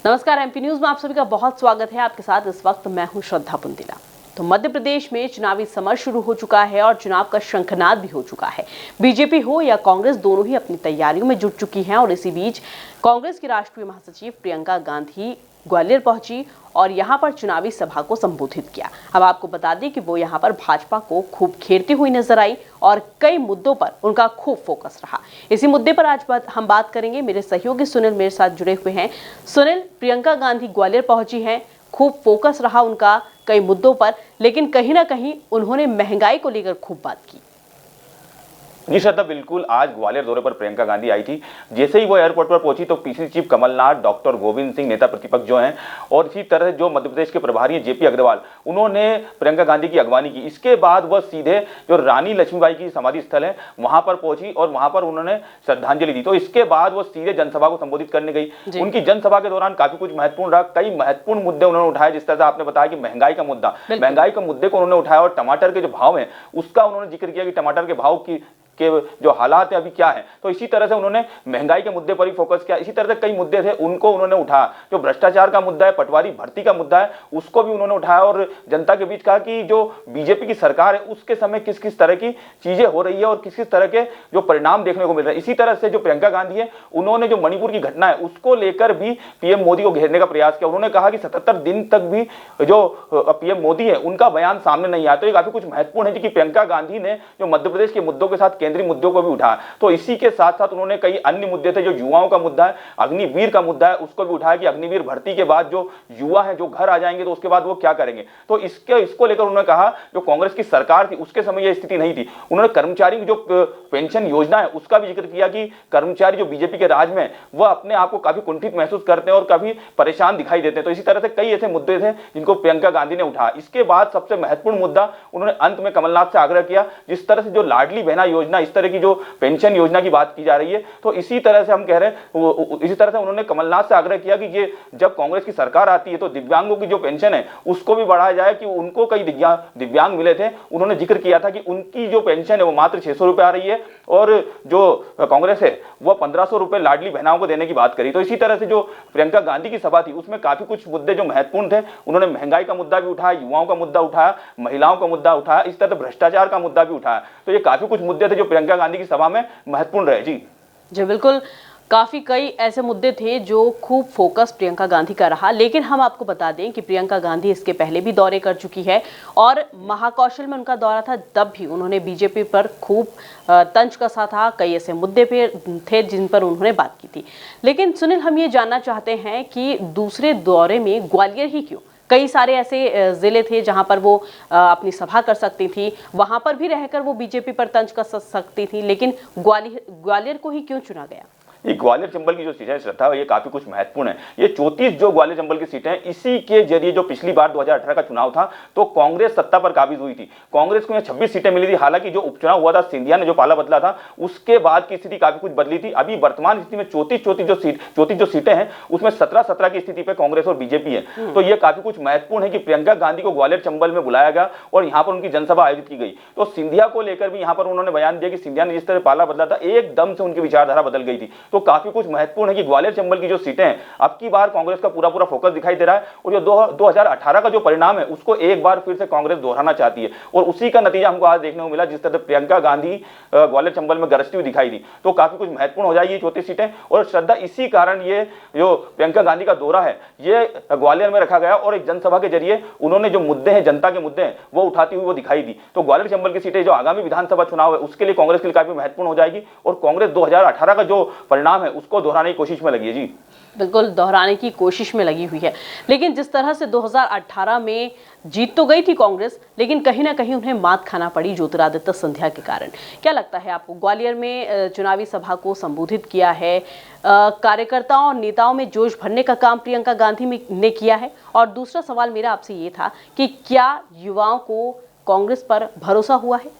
नमस्कार, MP news में आप सभी का बहुत स्वागत है। आपके साथ इस वक्त मैं हूं श्रद्धा पुंदिला। तो मध्य प्रदेश में चुनावी समर शुरू हो चुका है और चुनाव का शंखनाद भी हो चुका है। बीजेपी हो या कांग्रेस, दोनों ही अपनी तैयारियों में जुट चुकी हैं और इसी बीच कांग्रेस की राष्ट्रीय महासचिव प्रियंका गांधी ग्वालियर पहुंची और यहां पर चुनावी सभा को संबोधित किया। अब आपको बता दें कि वो यहां पर भाजपा को खूब घेरती हुई नजर आई और कई मुद्दों पर उनका खूब फोकस रहा। इसी मुद्दे पर आज हम बात करेंगे। मेरे सहयोगी सुनील मेरे साथ जुड़े हुए हैं। सुनील, प्रियंका गांधी ग्वालियर पहुंची हैं, खूब फोकस रहा उनका कई मुद्दों पर, लेकिन कहीं ना कहीं उन्होंने महंगाई को लेकर खूब बात की। जी श्रद्धा, बिल्कुल। आज ग्वालियर दौरे पर प्रियंका गांधी आई थी। जैसे ही वो एयरपोर्ट पर पहुंची तो PCC chief Kamal Nath, doctor Govind Singh, नेता प्रतिपक्ष जो हैं, और इसी तरह जो मध्य प्रदेश के प्रभारी हैं जेपी अग्रवाल, उन्होंने प्रियंका गांधी की अगवानी की। इसके बाद वह सीधे जो रानी लक्ष्मीबाई की समाधि स्थल है वहां पर पहुंची और वहां पर उन्होंने श्रद्धांजलि दी। तो इसके बाद वो सीधे जनसभा को संबोधित करने गई। उनकी जनसभा के दौरान काफी कुछ महत्वपूर्ण रहा। कई महत्वपूर्ण मुद्दे उन्होंने उठाए। जिस तरह से आपने बताया कि महंगाई का मुद्दा, महंगाई के मुद्दे को उन्होंने उठाया और टमाटर के जो भाव है उसका उन्होंने जिक्र किया कि टमाटर के भाव की के जो हालात है अभी क्या है। तो इसी तरह से उन्होंने महंगाई के मुद्दे पर ही फोकस किया। इसी तरह से कई मुद्दे थे उनको उन्होंने उठाया। जो भ्रष्टाचार का मुद्दा है, पटवारी भर्ती का मुद्दा है, उसको भी उन्होंने उठाया और जनता के बीच कहा कि जो बीजेपी की सरकार है उसके समय किस किस तरह की चीजें हो रही है और किस किस तरह के जो परिणाम देखने को मिल रहे हैं। इसी तरह से जो प्रियंका गांधी है उन्होंने जो मणिपुर की घटना है उसको लेकर भी पीएम मोदी को घेरने का प्रयास किया। उन्होंने कहा कि 77 दिन तक भी जो पीएम मोदी है उनका बयान सामने नहीं आया। तो ये काफी कुछ महत्वपूर्ण है कि प्रियंका गांधी ने जो मध्य प्रदेश के मुद्दों के साथ केंद्रीय मुद्दों को भी उठाया। तो इसी के साथ साथ उन्होंने कई अन्य मुद्दे थे। जो युवाओं का मुद्दा है, अग्निवीर का मुद्दा है, उसको भी उठाया कि अग्निवीर भर्ती के बाद जो युवा है जो घर आ जाएंगे तो उसके बाद वो क्या करेंगे। तो इसको लेकर उन्होंने कहा जो कांग्रेस की सरकार थी उसके समय यह स्थिति नहीं थी। उन्होंने कर्मचारी की जो पेंशन योजना है उसका भी जिक्र किया कि कर्मचारी जो बीजेपी के राज में वह अपने आप को काफी कुंठित महसूस करते हैं और काफी परेशान दिखाई देते हैं। तो इसी तरह से कई ऐसे मुद्दे थे जिनको प्रियंका गांधी ने उठाया। इसके बाद सबसे महत्वपूर्ण मुद्दा उन्होंने अंत में कमलनाथ से आग्रह किया, जिस तरह से जो लाडली बहना योजना, इस तरह की जो पेंशन योजना की बात की जा रही है, तो इसी तरह से हम कह रहे हैं इसी तरह से उन्होंने कमलनाथ से आग्रह किया कि ये जब कांग्रेस की सरकार आती है तो दिव्यांगों की जो पेंशन है उसको भी बढ़ाया जाए कि उनको कई दिव्यांग मिले थे। उन्होंने जिक्र किया था कि उनकी जो पेंशन है वो मात्र 600 रुपए आ रही है और जो कांग्रेस है वह 1500 रुपए लाडली बहनाओं को देने की बात करी। तो इसी तरह से जो प्रियंका गांधी की सभा थी उसमें काफी कुछ मुद्दे जो महत्वपूर्ण थे, उन्होंने महंगाई का मुद्दा भी उठाया, युवाओं का मुद्दा उठाया, महिलाओं का मुद्दा उठाया, इस तरह भ्रष्टाचार का मुद्दा भी उठाया। तो ये काफी कुछ मुद्दे थे जो प्रियंका गांधी की सभा में महत्वपूर्ण रहे। जी बिल्कुल, कई ऐसे मुद्दे थे जो खूब फोकस प्रियंका गांधी का रहा। लेकिन हम आपको बता दें कि प्रियंका गांधी इसके पहले भी दौरे कर चुकी है और महाकौशल में उनका दौरा था, तब भी उन्होंने बीजेपी पर खूब तंज कसा था। कई ऐसे मुद्दे पे थे जिन पर उन्होंने बात की थी। लेकिन सुनील, हम ये जानना चाहते हैं कि दूसरे दौरे में ग्वालियर ही क्यों? कई सारे ऐसे जिले थे जहां पर वो अपनी सभा कर सकती थी, वहां पर भी रहकर वो बीजेपी पर तंज कस सकती थी, लेकिन ग्वालियर को ही क्यों चुना गया? ये ग्वालियर चंबल की जो सीटें श्रद्धा ये काफी कुछ महत्वपूर्ण है। ये 34 जो ग्वालियर चंबल की सीटें हैं, इसी के जरिए जो पिछली बार 2018 का चुनाव था तो कांग्रेस सत्ता पर काबिज हुई थी। कांग्रेस को यहाँ 26 सीटें मिली थी। हालांकि जो उपचुनाव हुआ था, सिंधिया ने जो पाला बदला था, उसके बाद की स्थिति काफी कुछ बदली थी। अभी वर्तमान स्थिति में 34 जो सीटें हैं उसमें 17 की स्थिति पे कांग्रेस और बीजेपी है। तो ये काफी कुछ महत्वपूर्ण है कि प्रियंका गांधी को ग्वालियर चंबल में बुलाया गया और यहाँ पर उनकी जनसभा आयोजित की गई। तो सिंधिया को लेकर भी यहाँ पर उन्होंने बयान दिया कि सिंधिया ने जिस तरह पाला बदला था एकदम से उनकी विचारधारा बदल गई थी। तो काफी कुछ महत्वपूर्ण है कि ग्वालियर चंबल की जो सीटें हैं अब की बार कांग्रेस का पूरा फोकस दिखाई दे रहा है और जो 2018 का जो परिणाम है उसको एक बार फिर से कांग्रेस दोहराना चाहती है और उसी का नतीजा हमको आज देखने को मिला। जिस तरह प्रियंका गांधी ग्वालियर चंबल में गरजती हुई दिखाई दी, तो काफी कुछ महत्वपूर्ण हो जाएगी 34 सीटें। और श्रद्धा, इसी कारण ये जो प्रियंका गांधी का दौरा है ये ग्वालियर में रखा गया और एक जनसभा के जरिए उन्होंने जो मुद्दे हैं, जनता के मुद्दे हैं, वो उठाती हुई वो दिखाई दी। तो ग्वालियर चंबल की सीटें जो आगामी विधानसभा चुनाव है उसके लिए कांग्रेस के लिए काफी महत्वपूर्ण हो जाएगी और कांग्रेस 2018 का जो परिणाम है उसको दोहराने की कोशिश में लगी है। जी बिल्कुल, दोहराने की कोशिश में लगी हुई है। लेकिन जिस तरह से 2018 में जीत तो गई थी कांग्रेस, लेकिन कहीं ना कहीं उन्हें मात खाना पड़ी ज्योतिरादित्य सिंधिया के कारण। क्या लगता है आपको? ग्वालियर में चुनावी सभा को संबोधित किया है, कार्यकर्ताओं और नेताओं में जोश भरने का काम प्रियंका गांधी ने किया है। और दूसरा सवाल मेरा आपसे ये था कि क्या युवाओं को कांग्रेस पर भरोसा हुआ है?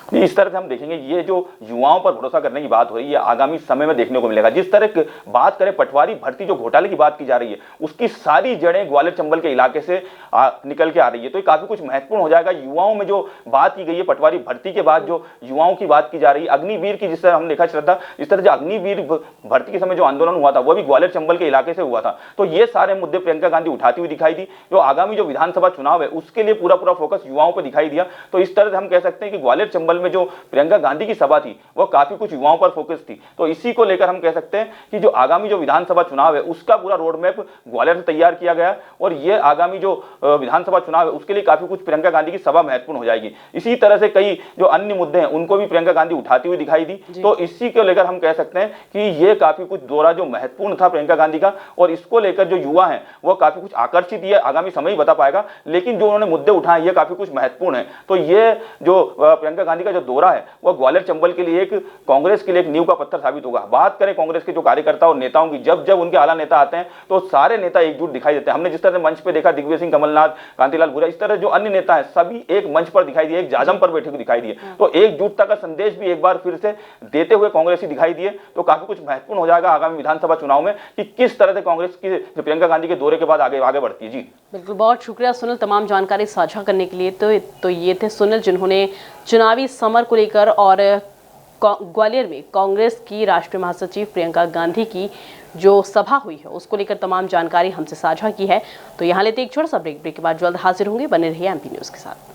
नहीं, इस तरह से हम देखेंगे ये जो युवाओं पर भरोसा करने की बात हो रही है आगामी समय में देखने को मिलेगा। जिस तरह की बात करें पटवारी भर्ती जो घोटाले की बात की जा रही है उसकी सारी जड़ें ग्वालियर चंबल के इलाके से निकल के आ रही है, तो ये काफी कुछ महत्वपूर्ण हो जाएगा। युवाओं में जो बात की गई है पटवारी भर्ती के बाद जो युवाओं की बात की जा रही है, अग्निवीर की जिस तरह हम देखा श्रद्धा, इस तरह जो अग्निवीर भर्ती के समय जो आंदोलन हुआ था वो भी ग्वालियर चंबल के इलाके से हुआ था। तो ये सारे मुद्दे प्रियंका गांधी उठाती हुई दिखाई दी। जो आगामी जो विधानसभा चुनाव है उसके लिए पूरा फोकस युवाओं पर दिखाई दिया। तो इस तरह से हम कह सकते हैं कि ग्वालियर चंबल में जो प्रियंका गांधी की सभा थी वो काफी कुछ युवाओं पर फोकस थी। तो इसी को लेकर हम कह सकते हैं कि जो आगामी जो विधानसभा चुनाव है उसका पूरा रोड मैप ग्वालियर से तैयार किया गया और ये आगामी जो विधानसभा चुनाव है उसके लिए काफी कुछ प्रियंका गांधी की सभा महत्वपूर्ण हो जाएगी। इसी तरह से कई जो अन्य मुद्दे हैं उनको भी प्रियंका गांधी उठाती हुई दिखाई दी। तो इसी को लेकर हम कह सकते हैं कि ये काफी कुछ दौरा जो महत्वपूर्ण था प्रियंका गांधी का, और इसको लेकर जो युवा है वो काफी कुछ आकर्षित, ये आगामी समय ही बता पाएगा, लेकिन जो उन्होंने मुद्दे उठाए ये काफी कुछ महत्वपूर्ण है। तो ये जो प्रियंका गांधी का जो दौरा है वो ग्वालियर चंबल के लिए एक कांग्रेस के लिए एक नींव का पत्थर साबित होगा। बात करें कांग्रेस के जो कार्यकर्ता और नेताओं की, जब जब उनके आला नेता आते हैं तो सारे नेता एकजुट दिखाई देते हैं। हमने जिस तरह मंच पे देखा दिग्विजय सिंह, कमलनाथ, कांतिलाल भूरिया, इस तरह जो अन्य नेता हैं सभी एक मंच पर दिखाई दिए, एक जाजम पर बैठे हुए दिखाई दिए। तो एकजुटता का संदेश भी एक बार फिर से देते हुए कांग्रेसी दिखाई दिए। तो काफी कुछ महत्वपूर्ण हो जाएगा आगामी विधानसभा चुनाव में कि किस तरह से कांग्रेस की प्रियंका गांधी के दौरे के बाद आगे बढ़ती है। जी बिल्कुल, बहुत शुक्रिया सुनील तमाम जानकारी साझा करने के लिए। तो ये थे सुनील जिन्होंने चुनावी समर को लेकर और ग्वालियर में कांग्रेस की राष्ट्रीय महासचिव प्रियंका गांधी की जो सभा हुई है उसको लेकर तमाम जानकारी हमसे साझा की है। तो यहाँ लेते एक छोटा सा ब्रेक के बाद जल्द हाजिर होंगे। बने रहिए एमपी न्यूज़ के साथ।